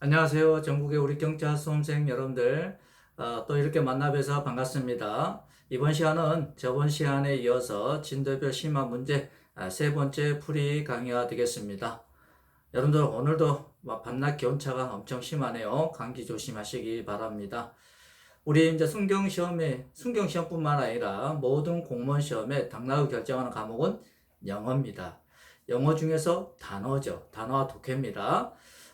안녕하세요. 전국의 우리 경찰 수험생 여러분들, 또 이렇게 만나 뵈서 반갑습니다. 이번 시간은 저번 시간에 이어서 진도별 심화 문제 세 번째 풀이 강의가 되겠습니다. 여러분들 오늘도 밤낮 기온차가 엄청 심하네요. 감기 조심하시기 바랍니다. 우리 이제 순경시험뿐만 아니라 모든 공무원 시험에 당락을 결정하는 과목은 영어입니다. 영어 중에서 단어죠. 단어와 독해입니다.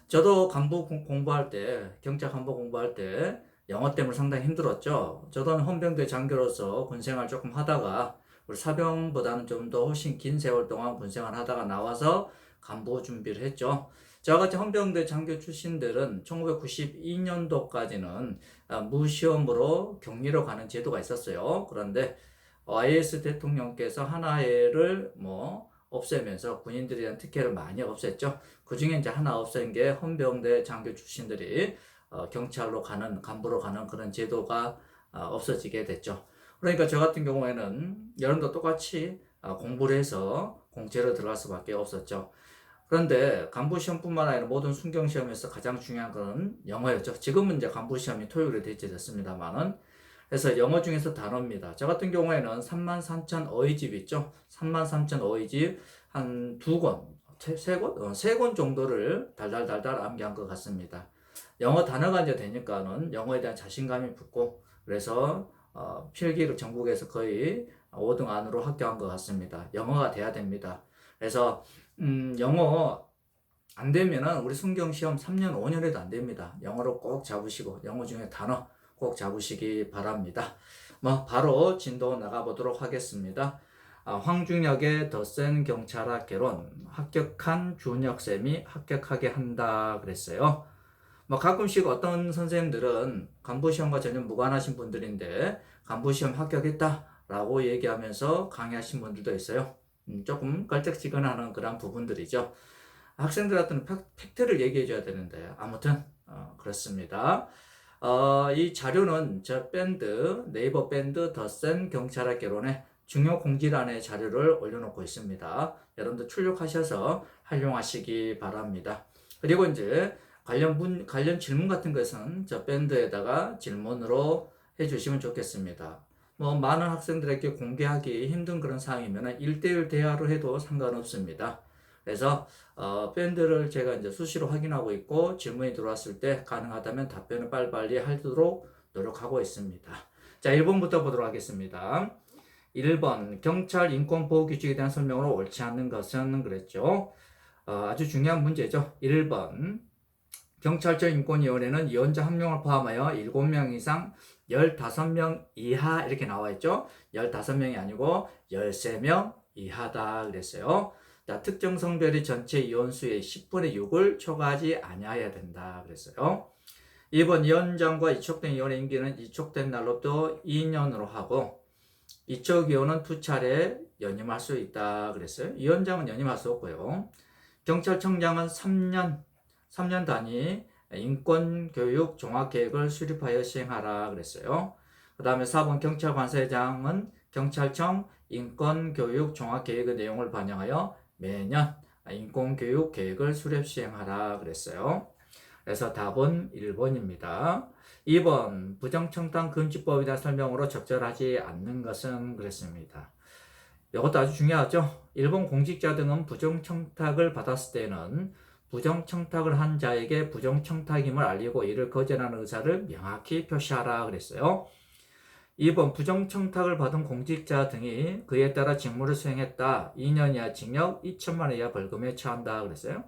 저도 간부 공부할 때, 경찰 간부 공부할 때 영어 때문에 상당히 힘들었죠. 저도 헌병대 장교로서 군생활 조금 하다가 우리 사병보다는 좀 더 훨씬 긴 세월 동안 군생활 하다가 나와서 간부 준비를 했죠. 저와 같이 헌병대 장교 출신들은 1992년도까지는 무시험으로 격리로 가는 제도가 있었어요. 그런데 IS 대통령께서 하나를 없애면서 군인들에 대한 특혜를 많이 없앴죠. 그 중에 이제 하나 없앤 게 헌병대 장교 출신들이 경찰로 가는, 간부로 가는 그런 제도가 없어지게 됐죠. 그러니까 저 같은 경우에는 여러분도 똑같이 공부를 해서 공채로 들어갈 수밖에 없었죠. 그런데 간부시험뿐만 아니라 모든 순경시험에서 가장 중요한 건 영어였죠. 지금은 이제 간부시험이 토요일에 대체됐습니다만은. 그래서 영어 중에서 단어입니다. 저 같은 경우에는 33,000 어휘집 있죠. 33,000 어휘집 한 두 권, 세 권? 세 권 정도를 달달달달 암기한 것 같습니다. 영어 단어가 이제 되니까는 영어에 대한 자신감이 붙고, 그래서 필기를 전국에서 거의 5등 안으로 합격한 것 같습니다. 영어가 돼야 됩니다. 그래서 영어 안 되면은 우리 순경시험 3년, 5년에도 안 됩니다. 영어로 꼭 잡으시고, 영어 중에 단어 꼭 잡으시기 바랍니다. 바로 진도 나가보도록 하겠습니다. 황준혁의 더 센 경찰학 개론, 합격한 준혁쌤이 합격하게 한다 그랬어요. 가끔씩 어떤 선생님들은 간부시험과 전혀 무관하신 분들인데 간부시험 합격했다라고 얘기하면서 강의하신 분들도 있어요. 조금 걸쩍지근하는 그런 부분들이죠. 학생들한테는 팩트를 얘기해 줘야 되는데 아무튼 그렇습니다. 이 자료는 저 밴드, 네이버 밴드 더 센 경찰학 개론의 중요 공지란에 자료를 올려놓고 있습니다. 여러분들 출력하셔서 활용하시기 바랍니다. 그리고 이제 관련 질문 같은 것은 저 밴드에다가 질문으로 해주시면 좋겠습니다. 많은 학생들에게 공개하기 힘든 그런 사항이면 1대1 대화로 해도 상관없습니다. 그래서 밴드를 제가 이제 수시로 확인하고 있고 질문이 들어왔을 때 가능하다면 답변을 빨리빨리 하도록 노력하고 있습니다. 자, 1번부터 보도록 하겠습니다. 1번 경찰 인권보호 규칙에 대한 설명으로 옳지 않는 것은 그랬죠. 아주 중요한 문제죠. 1번 경찰청 인권위원회는 위원자 1명을 포함하여 7명 이상 15명 이하 이렇게 나와 있죠. 15명이 아니고 13명 이하다 그랬어요. 자, 특정 성별이 전체 위원수의 10분의 6을 초과하지 아니해야 된다 그랬어요. 2번 위원장과 이촉된 위원의 임기는 이촉된 날로부터 2년으로 하고 이촉 위원은 2차례 연임할 수 있다 그랬어요. 위원장은 연임할 수 없고요. 경찰청장은 3년 단위 인권교육 종합계획을 수립하여 시행하라 그랬어요. 그 다음에 4번 경찰관세장은 경찰청 인권교육 종합계획의 내용을 반영하여 매년 인권교육 계획을 수립 시행하라 그랬어요. 그래서 답은 1번입니다. 2번 부정청탁 금지법에 대한 설명으로 적절하지 않는 것은 그랬습니다. 이것도 아주 중요하죠. 일본 공직자 등은 부정청탁을 받았을 때는 부정청탁을 한 자에게 부정청탁임을 알리고 이를 거절하는 의사를 명확히 표시하라 그랬어요. 2번 부정청탁을 받은 공직자 등이 그에 따라 직무를 수행했다. 2년 이하 징역 2천만 원 이하 벌금에 처한다 그랬어요.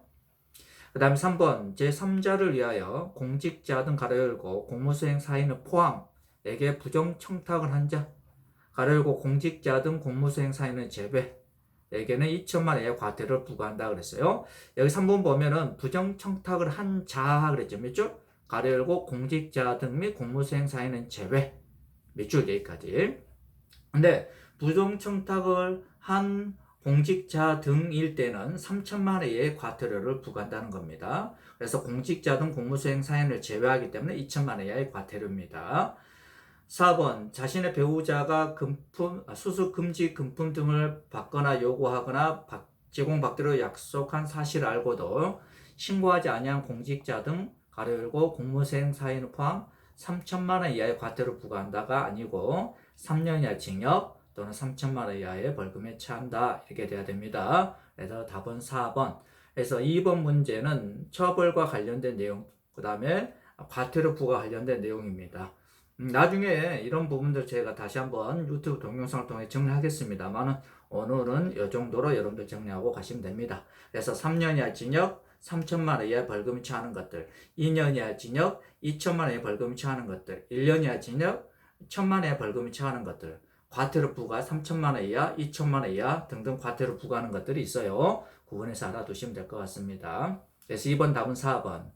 그 다음에 3번 제3자를 위하여 공직자 등 가로 열고 공무수행 사인의 포함에게 부정청탁을 한 자 가로 열고 공직자 등 공무수행 사인의 제외에게는 2천만 원의 과태료를 부과한다 그랬어요. 여기 3번 보면은 부정청탁을 한 자 그랬죠. 몇 줄? 가로 열고 공직자 등 및 공무수행 사인은 제외 몇 줄 여기까지. 근데 부정청탁을 한 공직자 등일 때는 3천만 원의 과태료를 부과한다는 겁니다. 그래서 공직자 등 공무수행 사인을 제외하기 때문에 2천만 원의 과태료입니다. 4번 자신의 배우자가 수수 금지 금품 등을 받거나 요구하거나 제공받기로 약속한 사실을 알고도 신고하지 아니한 공직자 등 가로 열고 공무생 사인을 포함 3천만 원 이하의 과태료 부과한다가 아니고 3년 이하 징역 또는 3천만 원 이하의 벌금에 처한다 이렇게 돼야 됩니다. 그래서 답은 4번. 그래서 2번 문제는 처벌과 관련된 내용, 그 다음에 과태료 부과 관련된 내용입니다. 나중에 이런 부분들 제가 다시 한번 유튜브 동영상을 통해 정리하겠습니다만 오늘은 이 정도로 여러분들 정리하고 가시면 됩니다. 그래서 3년 이하 징역, 3천만 원 이하 벌금이 처하는 것들, 2년 이하 징역, 2천만 원 이하 벌금이 처하는 것들, 1년 이하 징역, 1천만 원 이하 벌금이 처하는 것들, 과태료 부과 3천만 원 이하, 2천만 원 이하 등등 과태료 부과하는 것들이 있어요. 구분해서 알아두시면 될 것 같습니다. 그래서 2번 답은 4번.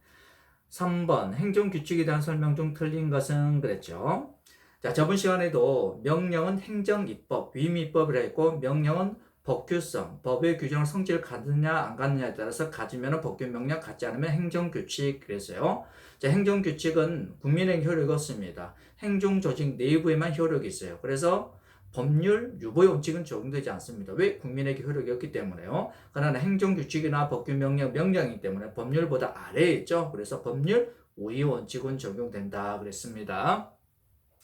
3번 행정규칙에 대한 설명 중 틀린 것은 그랬죠. 자, 저번 시간에도 명령은 행정입법, 위임입법이라 했고 명령은 법규성, 법의 규정을 성질을 갖느냐 안 갖느냐에 따라서 가지면 법규 명령, 갖지 않으면 행정규칙 그랬어요. 자, 행정규칙은 국민에게 효력이 없습니다. 행정조직 내부에만 효력이 있어요. 그래서 법률 유보의 원칙은 적용되지 않습니다. 왜? 국민에게 효력이 없기 때문에요. 그러나 행정규칙이나 법규 명령, 명령이기 때문에 법률보다 아래에 있죠. 그래서 법률 우위 원칙은 적용된다 그랬습니다.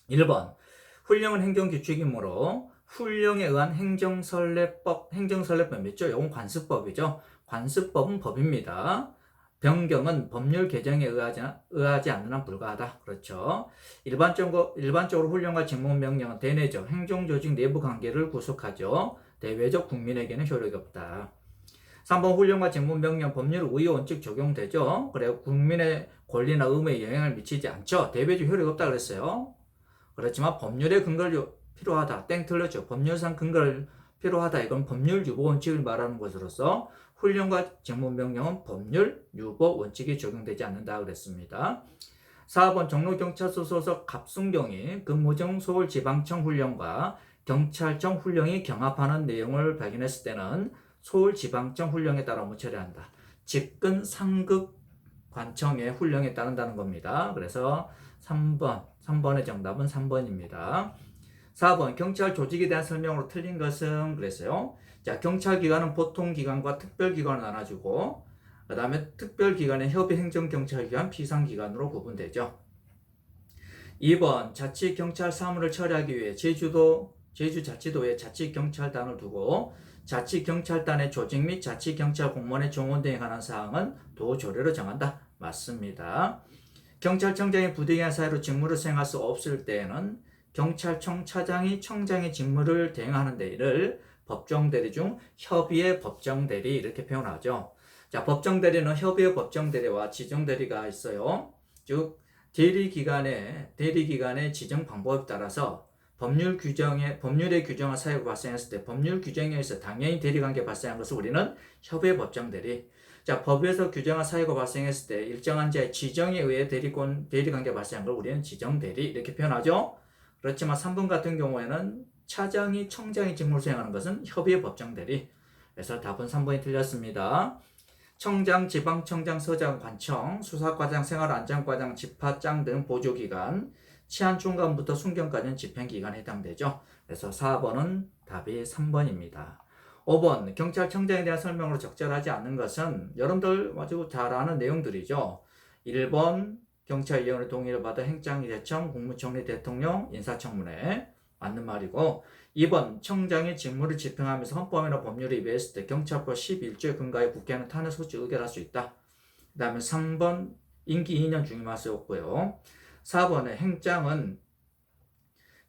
1번 훈령은 행정규칙이므로 훈령에 의한 행정선례법 있죠. 이건 관습법이죠. 관습법은 법입니다. 변경은 법률 개정에 의하지 않는 한 불가하다. 그렇죠. 일반적으로 훈령과 직무명령은 대내적 행정조직 내부 관계를 구속하죠. 대외적 국민에게는 효력이 없다. 3번 훈령과 직무명령 법률 우위 원칙 적용되죠. 그래요. 국민의 권리나 의무에 영향을 미치지 않죠. 대외적 효력이 없다 그랬어요. 그렇지만 법률의 근거를 필요하다. 땡 틀렸죠. 법률상 근거를 필요하다. 이건 법률 유보 원칙을 말하는 것으로서 훈령과 직무명령은 법률 유보 원칙이 적용되지 않는다 그랬습니다. 4번 종로경찰서 소속 갑순경이 근무중 서울지방청 훈령과 경찰청 훈령이 경합하는 내용을 발견했을 때는 서울지방청 훈령에 따라 업무 처리한다. 직근 상급 관청의 훈령에 따른다는 겁니다. 그래서 3번의 정답은 3번입니다. 4번 경찰 조직에 대한 설명으로 틀린 것은 그랬어요. 자, 경찰기관은 보통기관과 특별기관을 나눠주고 그 다음에 특별기관의 협의행정경찰기관, 비상기관으로 구분되죠. 2번 자치경찰 사무를 처리하기 위해 제주자치도에 자치경찰단을 두고 자치경찰단의 조직 및 자치경찰 공무원의 정원 등에 관한 사항은 도조례로 정한다. 맞습니다. 경찰청장이 부득이한 사유로 직무를 수행할 수 없을 때에는 경찰청 차장이 청장의 직무를 대행하는 이를 법정대리 중 협의의 법정대리 이렇게 표현하죠. 자, 법정대리는 협의의 법정대리와 지정대리가 있어요. 즉 대리기관의 지정 방법에 따라서 법률의 규정한 사유가 발생했을 때 법률 규정에 의해서 당연히 대리관계 발생한 것을 우리는 협의의 법정대리. 자, 법에서 규정한 사유가 발생했을 때 일정한 자의 지정에 의해 대리관계 발생한 걸 우리는 지정대리 이렇게 표현하죠. 그렇지만 3번 같은 경우에는 차장이 청장이 직무를 수행하는 것은 협의의 법정대리. 그래서 답은 3번이 틀렸습니다. 청장, 지방청장, 서장, 관청, 수사과장, 생활안전과장, 집하장 등 보조기관, 치안중간부터 순경까지는 집행기관에 해당되죠. 그래서 4번은 답이 3번입니다. 5번 경찰청장에 대한 설명으로 적절하지 않는 것은 여러분들 아주 잘 아는 내용들이죠. 1번 경찰위원회 동의를 받아 행정위 대청, 국무총리 대통령 인사청문회 맞는 말이고 2번 청장이 직무를 집행하면서 헌법이나 법률에 위배했을 때 경찰법 11조에 근거하여 국회는 탄핵 소추 의결할 수 있다. 그 다음에 3번 임기 2년 중임할 수 없고요. 4번의 행장은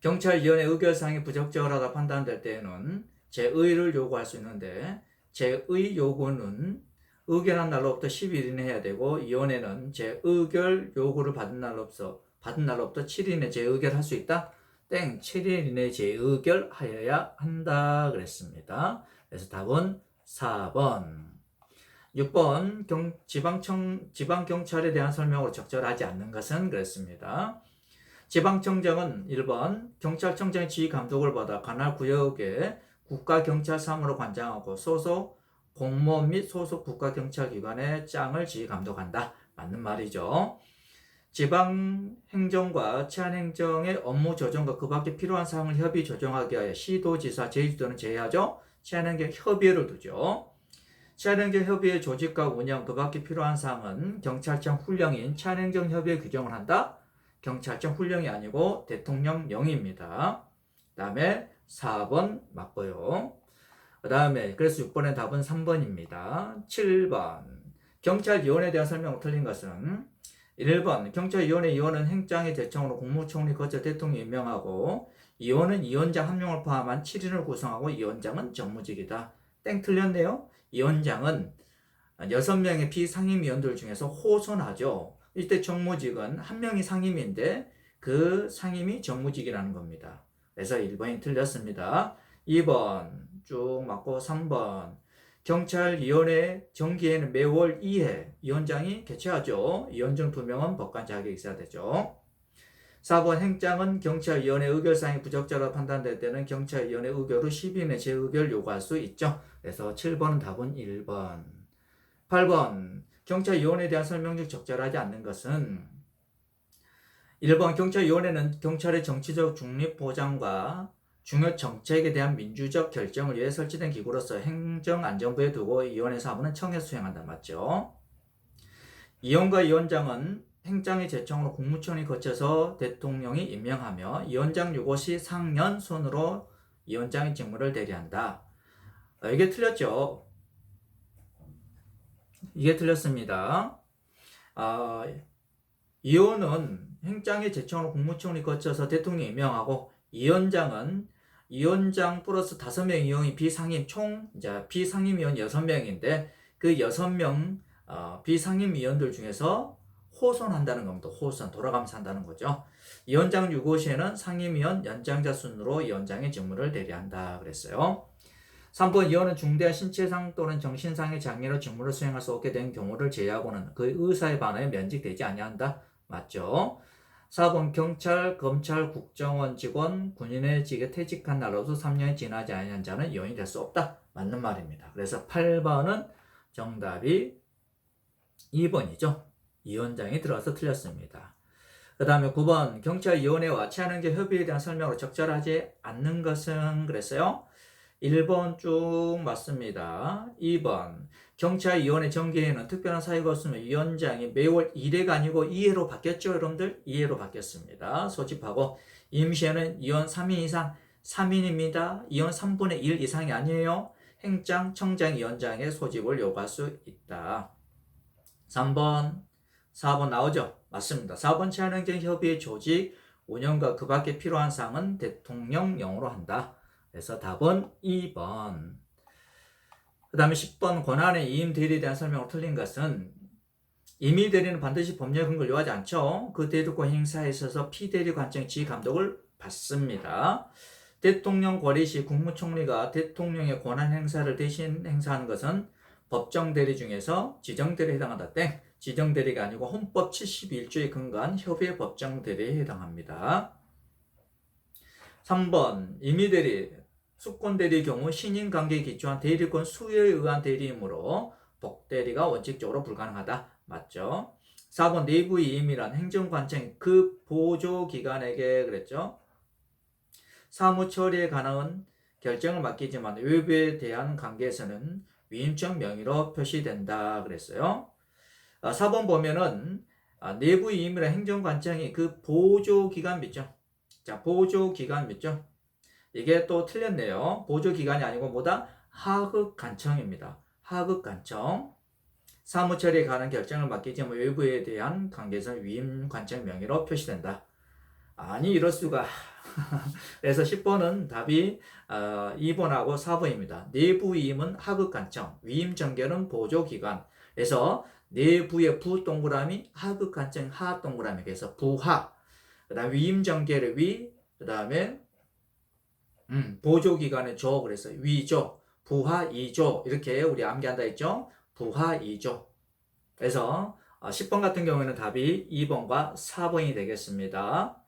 경찰위원회 의결사항이 부적절하다 판단될 때에는 제의를 요구할 수 있는데 제의 요구는 의결한 날로부터 10일 이내 해야 되고 위원회는 제의결 요구를 받은 날로부터 7일 이내 재의결할 수 있다. 땡 7일 이내 재의결하여야 한다 그랬습니다. 그래서 답은 4번. 6번 지방경찰에 대한 설명으로 적절하지 않는 것은 그랬습니다. 지방청장은 1번 경찰청장의 지휘 감독을 받아 관할 구역에 국가경찰 사무로 관장하고 소속 공무원 및 소속 국가경찰기관의 짱을 지휘 감독한다. 맞는 말이죠. 지방행정과 치안행정의 업무 조정과 그 밖에 필요한 사항을 협의 조정하기 위하여 시도지사, 제주도는 제외하죠. 치안행정 협의회를 두죠. 치안행정협의회 조직과 운영 그 밖에 필요한 사항은 경찰청 훈령인 치안행정협의회 규정을 한다. 경찰청 훈령이 아니고 대통령령입니다. 그 다음에 4번 맞고요. 그 다음에 그래서 6번의 답은 3번입니다. 7번 경찰위원회에 대한 설명을 틀린 것은 1번 경찰위원회 위원은 행장의 제청으로 국무총리 거쳐 대통령이 임명하고 위원은 위원장 한 명을 포함한 7인을 구성하고 위원장은 정무직이다. 땡 틀렸네요. 위원장은 6명의 비상임위원들 중에서 호선하죠. 이때 정무직은 한 명이 상임인데 그 상임이 정무직이라는 겁니다. 그래서 1번이 틀렸습니다. 2번 쭉 맞고 3번 경찰위원회 정기에는 매월 2회 위원장이 개최하죠. 위원장 2명은 법관 자격이 있어야 되죠. 4번 행장은 경찰위원회 의결사항이 부적절하다 판단될 때는 경찰위원회 의결 후 10일 내 재의결 요구할 수 있죠. 그래서 7번 답은 1번. 8번 경찰위원회에 대한 설명 중 적절하지 않는 것은 1번 경찰위원회는 경찰의 정치적 중립 보장과 중요 정책에 대한 민주적 결정을 위해 설치된 기구로서 행정안전부에 두고 위원회 사무는 청해서 수행한다. 맞죠? 위원과 위원장은 행장의 제청으로 국무총리 거쳐서 대통령이 임명하며 위원장 요구 시 상년 손으로 위원장의 직무를 대리한다. 이게 틀렸죠? 이게 틀렸습니다. 위원은 행장의 제청으로 국무총리 거쳐서 대통령이 임명하고 위원장은 위원장 플러스 5명 위원이 비상임 총 이제 비상임위원 6명인데 그 6명 비상임위원들 중에서 호선한다는 겁니다. 호선 돌아가면서 한다는 거죠. 위원장 유고 시에는 상임위원 연장자 순으로 위원장의 직무를 대리한다 그랬어요. 3번 위원은 중대한 신체상 또는 정신상의 장애로 직무를 수행할 수 없게 된 경우를 제외하고는 그 의사에 반하여 면직되지 아니한다. 맞죠? 4번 경찰, 검찰, 국정원 직원, 군인의 직에 퇴직한 날로도 3년이 지나지 아니한 자는 위원이 될 수 없다. 맞는 말입니다. 그래서 8번은 정답이 2번이죠. 위원장이 들어서 틀렸습니다. 그 다음에 9번 경찰위원회와 치안행정협의회에 대한 설명으로 적절하지 않는 것은 그랬어요. 1번 쭉 맞습니다. 2번 경찰위원회 정기회는 특별한 사유가 없으면 위원장이 매월 1회가 아니고 2회로 바뀌었죠. 여러분들 2회로 바뀌었습니다. 소집하고 임시회는 위원 3인 이상 3인입니다. 위원 3분의 1 이상이 아니에요. 행장, 청장, 위원장의 소집을 요구할 수 있다. 3번 4번 나오죠. 맞습니다. 4번 치안행정협의회 조직 운영과 그 밖에 필요한 사항은 대통령령으로 한다. 그래서 답은 2번. 그 다음에 10번 권한의 이임 대리에 대한 설명을 틀린 것은 임의 대리는 반드시 법률 근거를 요하지 않죠. 그 대리권 행사에 있어서 피대리 관청 지휘 감독을 받습니다. 대통령 관리 시 국무총리가 대통령의 권한 행사를 대신 행사하는 것은 법정 대리 중에서 지정 대리에 해당한다. 땡. 지정 대리가 아니고 헌법 71조에 근거한 협의회 법정 대리에 해당합니다. 3번 임의 대리 수권 대리의 경우 신인 관계에 기초한 대리권 수여에 의한 대리이므로 복대리가 원칙적으로 불가능하다. 맞죠? 4번 내부 이임이란 행정관청이 그 보조기관에게 그랬죠. 사무 처리에 관한 결정을 맡기지만 외부에 대한 관계에서는 위임적 명의로 표시된다 그랬어요. 4번 보면은 내부 이임이란 행정관청이 그 보조기관 믿죠. 자, 보조기관 믿죠. 이게 또 틀렸네요. 보조기관이 아니고 뭐다? 하급관청입니다. 하급관청. 사무처리에 관한 결정을 맡기지만 외부에 대한 관계에서 위임관청 명의로 표시된다. 아니 이럴 수가. 그래서 10번은 답이 2번하고 4번입니다. 내부 위임은 하급관청, 위임 전결은 보조기관. 그래서 내부의 부 동그라미, 하급관청 하 동그라미. 그래서 부하. 그다음 위임 전결의 위. 그다음에 보조기관의 조. 그래서 위조, 부하, 이조. 이렇게 우리 암기한다 했죠. 부하, 이조. 그래서 10번 같은 경우에는 답이 2번과 4번이 되겠습니다.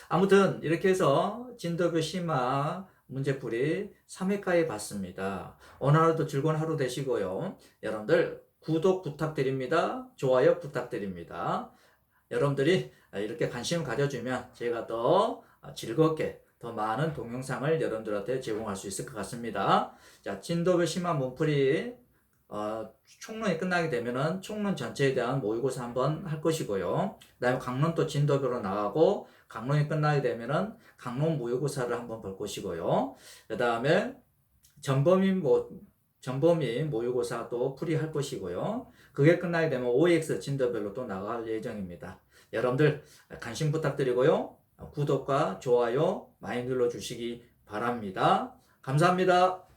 아무튼 이렇게 해서 진도표 심화 문제풀이 3회까지 봤습니다. 오늘 하루도 즐거운 하루 되시고요. 여러분들 구독 부탁드립니다. 좋아요 부탁드립니다. 여러분들이 이렇게 관심을 가져주면 제가 더 즐겁게 더 많은 동영상을 여러분들한테 제공할 수 있을 것 같습니다. 자, 진도표 심화 문풀이 총론이 끝나게 되면은 총론 전체에 대한 모의고사 한번 할 것이고요. 그다음에 강론 또 진도별로 나가고 강론이 끝나게 되면은 강론 모의고사를 한번 볼 것이고요. 그다음에 전범위 모의고사도 풀이할 것이고요. 그게 끝나게 되면 OX 진도별로 또 나갈 예정입니다. 여러분들 관심 부탁드리고요. 구독과 좋아요 많이 눌러주시기 바랍니다. 감사합니다.